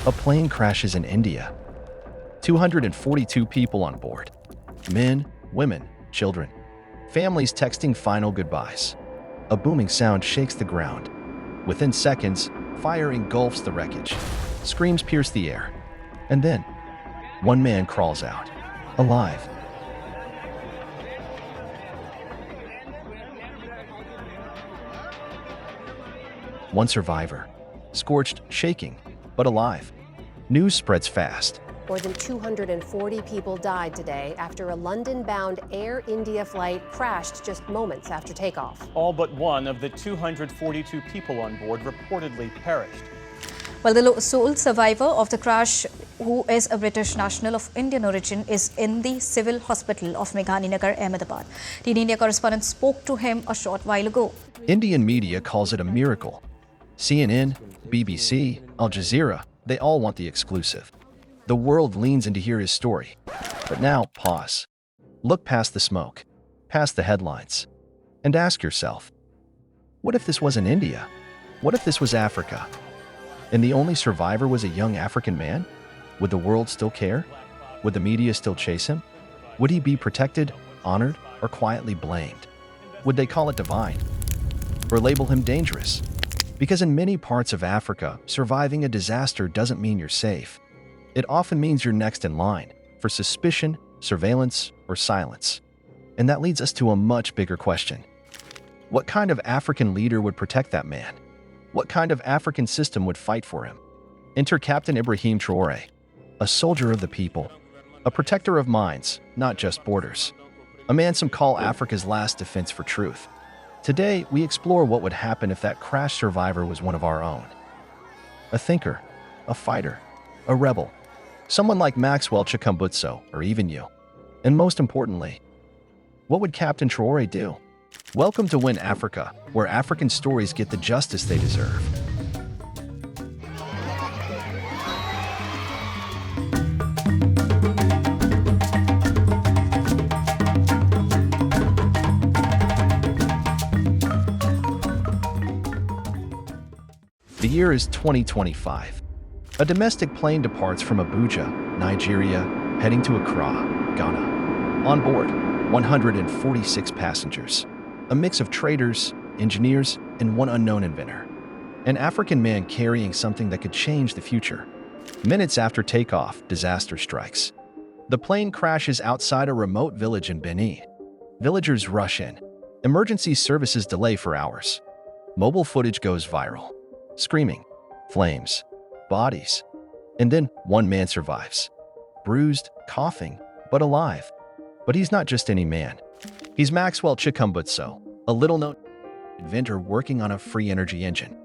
A plane crashes in India. 242 people on board. Men, women, children. Families texting final goodbyes. A booming sound shakes the ground. Within seconds, fire engulfs the wreckage. Screams pierce the air. And then, one man crawls out, alive. One survivor, scorched, shaking, but alive. News spreads fast. More than 240 people died today after a London-bound Air India flight crashed just moments after takeoff. All but one of the 242 people on board reportedly perished. Well, the sole survivor of the crash, who is a British national of Indian origin, is in the civil hospital of Meghaninagar, Ahmedabad. The India correspondent spoke to him a short while ago. Indian media calls it a miracle. CNN, BBC, Al Jazeera, they all want the exclusive. The world leans in to hear his story. But now, pause. Look past the smoke, past the headlines, and ask yourself, what if this wasn't India? What if this was Africa? And the only survivor was a young African man? Would the world still care? Would the media still chase him? Would he be protected, honored, or quietly blamed? Would they call it divine? Or label him dangerous? Because in many parts of Africa, surviving a disaster doesn't mean you're safe. It often means you're next in line for suspicion, surveillance, or silence. And that leads us to a much bigger question. What kind of African leader would protect that man? What kind of African system would fight for him? Enter Captain Ibrahim Traoré, a soldier of the people, a protector of minds, not just borders. A man some call Africa's last defense for truth. Today, we explore what would happen if that crash survivor was one of our own. A thinker, a fighter, a rebel, someone like Maxwell Chikumbutso, or even you. And most importantly, what would Captain Traore do? Welcome to Win Africa, where African stories get the justice they deserve. The year is 2025. A domestic plane departs from Abuja, Nigeria, heading to Accra, Ghana. On board, 146 passengers. A mix of traders, engineers, and one unknown inventor. An African man carrying something that could change the future. Minutes after takeoff, disaster strikes. The plane crashes outside a remote village in Benin. Villagers rush in. Emergency services delay for hours. Mobile footage goes viral. Screaming, flames, bodies. And then one man survives. Bruised, coughing, but alive. But he's not just any man. He's Maxwell Chikumbutso, a little-known inventor working on a free energy engine,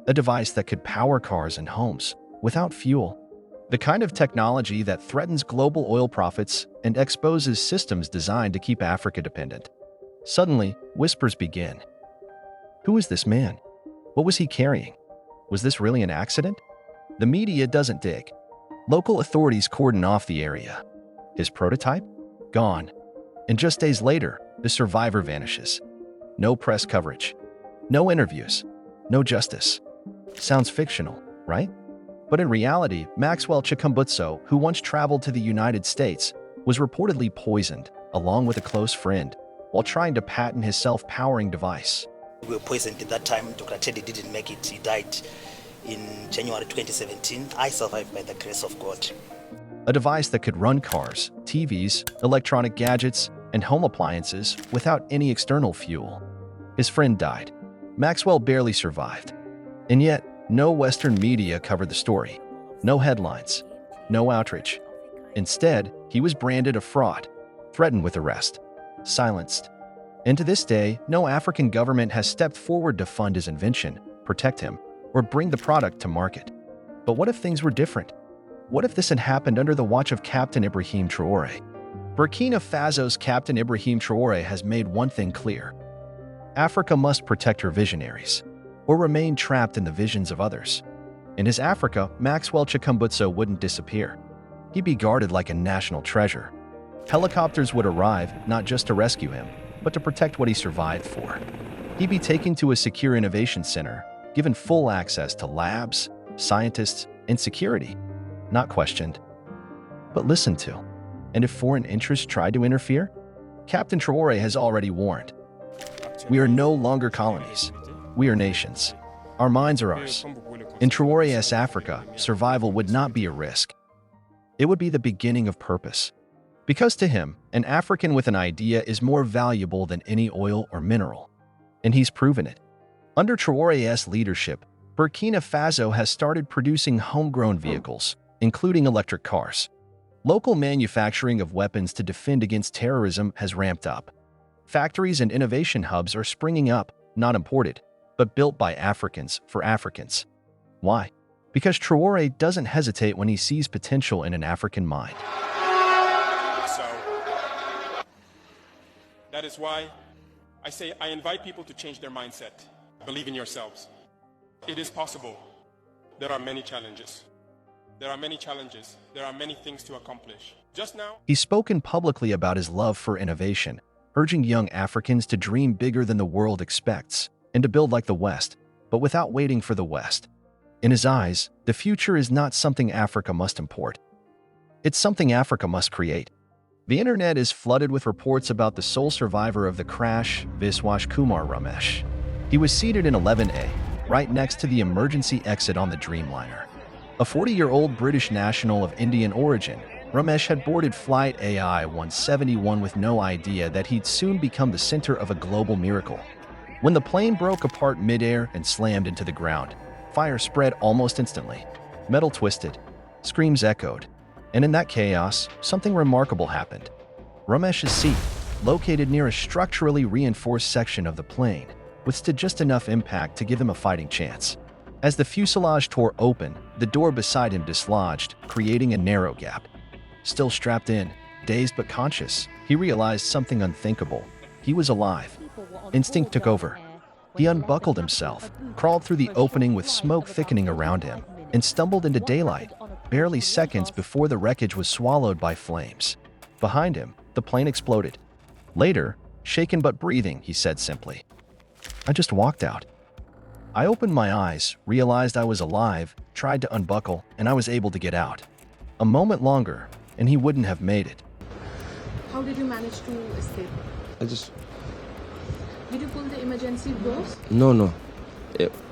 a device that could power cars and homes without fuel, the kind of technology that threatens global oil profits and exposes systems designed to keep Africa dependent. Suddenly, whispers begin. Who is this man? What was he carrying? Was this really an accident? The media doesn't dig. Local authorities cordon off the area. His prototype? Gone. And just days later, the survivor vanishes. No press coverage. No interviews. No justice. Sounds fictional, right? But in reality, Maxwell Chikumbutso, who once traveled to the United States, was reportedly poisoned, along with a close friend, while trying to patent his self-powering device. We were poisoned at that time. Dr. Teddy didn't make it. He died in January 2017. I survived by the grace of God. A device that could run cars, TVs, electronic gadgets, and home appliances without any external fuel. His friend died. Maxwell barely survived. And yet, no Western media covered the story. No headlines. No outrage. Instead, he was branded a fraud, threatened with arrest, silenced. And to this day, no African government has stepped forward to fund his invention, protect him, or bring the product to market. But what if things were different? What if this had happened under the watch of Captain Ibrahim Traoré? Burkina Faso's Captain Ibrahim Traoré has made one thing clear. Africa must protect her visionaries, or remain trapped in the visions of others. In his Africa, Maxwell Chikumbutso wouldn't disappear. He'd be guarded like a national treasure. Helicopters would arrive not just to rescue him, but to protect what he survived for. He'd be taken to a secure innovation center, given full access to labs, scientists, and security. not questioned, but listened to. And if foreign interests tried to interfere, Captain Traore has already warned. We are no longer colonies. We are nations. Our minds are ours. In Traore's Africa, survival would not be a risk. It would be the beginning of purpose. Because to him, an African with an idea is more valuable than any oil or mineral. And he's proven it. Under Traore's leadership, Burkina Faso has started producing homegrown vehicles, including electric cars. Local manufacturing of weapons to defend against terrorism has ramped up. Factories and innovation hubs are springing up, not imported, but built by Africans for Africans. Why? Because Traore doesn't hesitate when he sees potential in an African mind. So, that is why I say I invite people to change their mindset. Believe in yourselves. It is possible. There are many challenges. There are many challenges. There are many things to accomplish. Just now, He's spoken publicly about his love for innovation, urging young Africans to dream bigger than the world expects and to build like the West, but without waiting for the West. In his eyes, the future is not something Africa must import. It's something Africa must create. The internet is flooded with reports about the sole survivor of the crash, Viswash Kumar Ramesh. He was seated in 11A, right next to the emergency exit on the Dreamliner. A 40-year-old British national of Indian origin, Ramesh had boarded flight AI171 with no idea that he'd soon become the center of a global miracle. When the plane broke apart midair and slammed into the ground, fire spread almost instantly. Metal twisted, screams echoed, and in that chaos, something remarkable happened. Ramesh's seat, located near a structurally reinforced section of the plane, withstood just enough impact to give him a fighting chance. As the fuselage tore open, the door beside him dislodged, creating a narrow gap. Still strapped in, dazed but conscious, he realized something unthinkable. He was alive. Instinct took over. He unbuckled himself, crawled through the opening with smoke thickening around him, and stumbled into daylight, barely seconds before the wreckage was swallowed by flames. Behind him, the plane exploded. Later, shaken but breathing, he said simply, "I just walked out. I opened my eyes, realized I was alive, tried to unbuckle, and I was able to get out. A moment longer, and he wouldn't have made it." How did you manage to escape? Did you pull the emergency doors? No.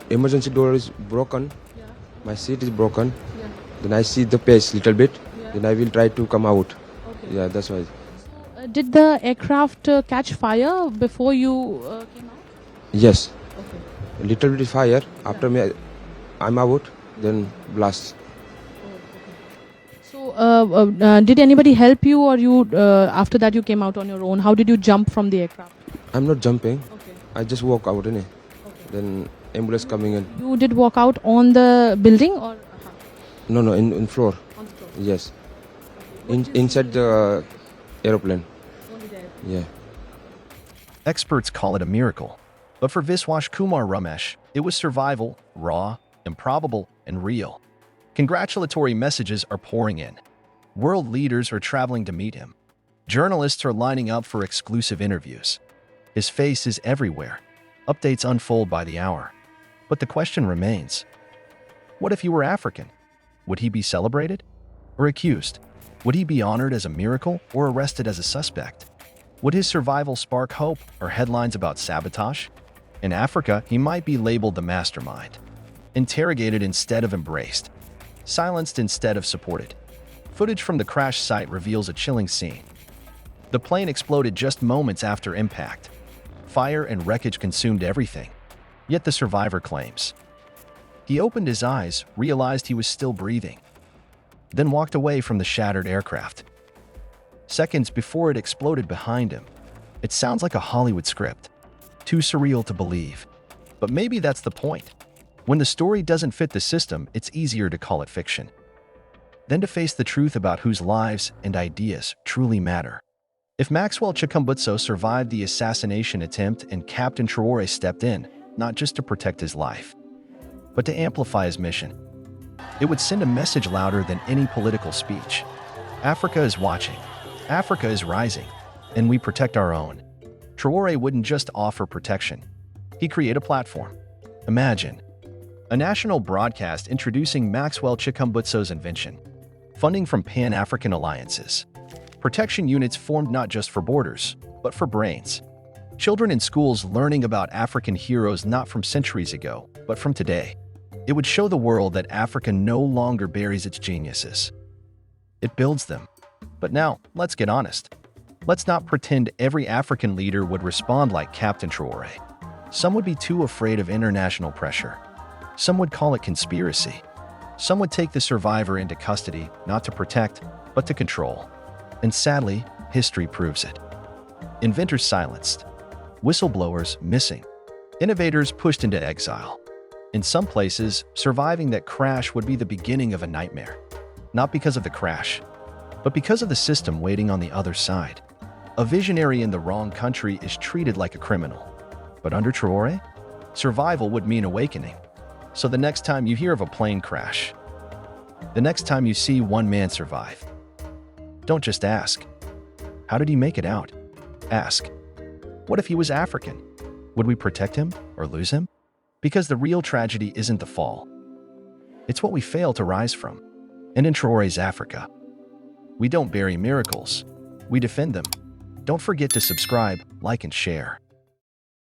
Emergency door is broken. Yeah. My seat is broken. Yeah. Then I see the pace little bit. Yeah. Then I will try to come out. Okay. Yeah, that's why. Did the aircraft catch fire before you came out? Yes, Okay. little bit fire. After me, I'm out. Then blast. So, did anybody help you, or you after that you came out on your own? How did you jump from the aircraft? I'm not jumping. Okay. I just walk out, innit? Okay. Then ambulance coming in. You did walk out on the building, or No, in floor. on the floor? Yes. Inside the aeroplane. Only there. Yeah. Experts call it a miracle. But for Viswash Kumar Ramesh, it was survival, raw, improbable, and real. Congratulatory messages are pouring in. World leaders are traveling to meet him. Journalists are lining up for exclusive interviews. His face is everywhere. Updates unfold by the hour. But the question remains, what if he were African? Would he be celebrated or accused? Would he be honored as a miracle or arrested as a suspect? Would his survival spark hope or headlines about sabotage? In Africa, he might be labeled the mastermind. Interrogated instead of embraced. Silenced instead of supported. Footage from the crash site reveals a chilling scene. The plane exploded just moments after impact. Fire and wreckage consumed everything. Yet the survivor claims. He opened his eyes, realized he was still breathing, then walked away from the shattered aircraft. Seconds before it exploded behind him. It sounds like a Hollywood script. Too surreal to believe. But maybe that's the point. When the story doesn't fit the system, it's easier to call it fiction than to face the truth about whose lives and ideas truly matter. If Maxwell Chikumbutso survived the assassination attempt and Captain Traore stepped in, not just to protect his life, but to amplify his mission, it would send a message louder than any political speech. Africa is watching. Africa is rising. And we protect our own. Traore wouldn't just offer protection. He'd create a platform. Imagine a national broadcast introducing Maxwell Chikumbutso's invention. funding from Pan-African alliances, protection units formed not just for borders, but for brains. Children in schools learning about African heroes not from centuries ago, but from today. It would show the world that Africa no longer buries its geniuses. It builds them. But now, let's get honest. Let's not pretend every African leader would respond like Captain Traore. Some would be too afraid of international pressure. Some would call it conspiracy. Some would take the survivor into custody, not to protect, but to control. And sadly, history proves it. Inventors silenced. Whistleblowers missing. Innovators pushed into exile. In some places, surviving that crash would be the beginning of a nightmare. Not because of the crash, but because of the system waiting on the other side. A visionary in the wrong country is treated like a criminal. But under Traore, survival would mean awakening. So the next time you hear of a plane crash, the next time you see one man survive, don't just ask, how did he make it out? Ask, what if he was African? Would we protect him or lose him? Because the real tragedy isn't the fall. It's what we fail to rise from. And in Traore's Africa, we don't bury miracles, we defend them. Don't forget to subscribe, like, and share.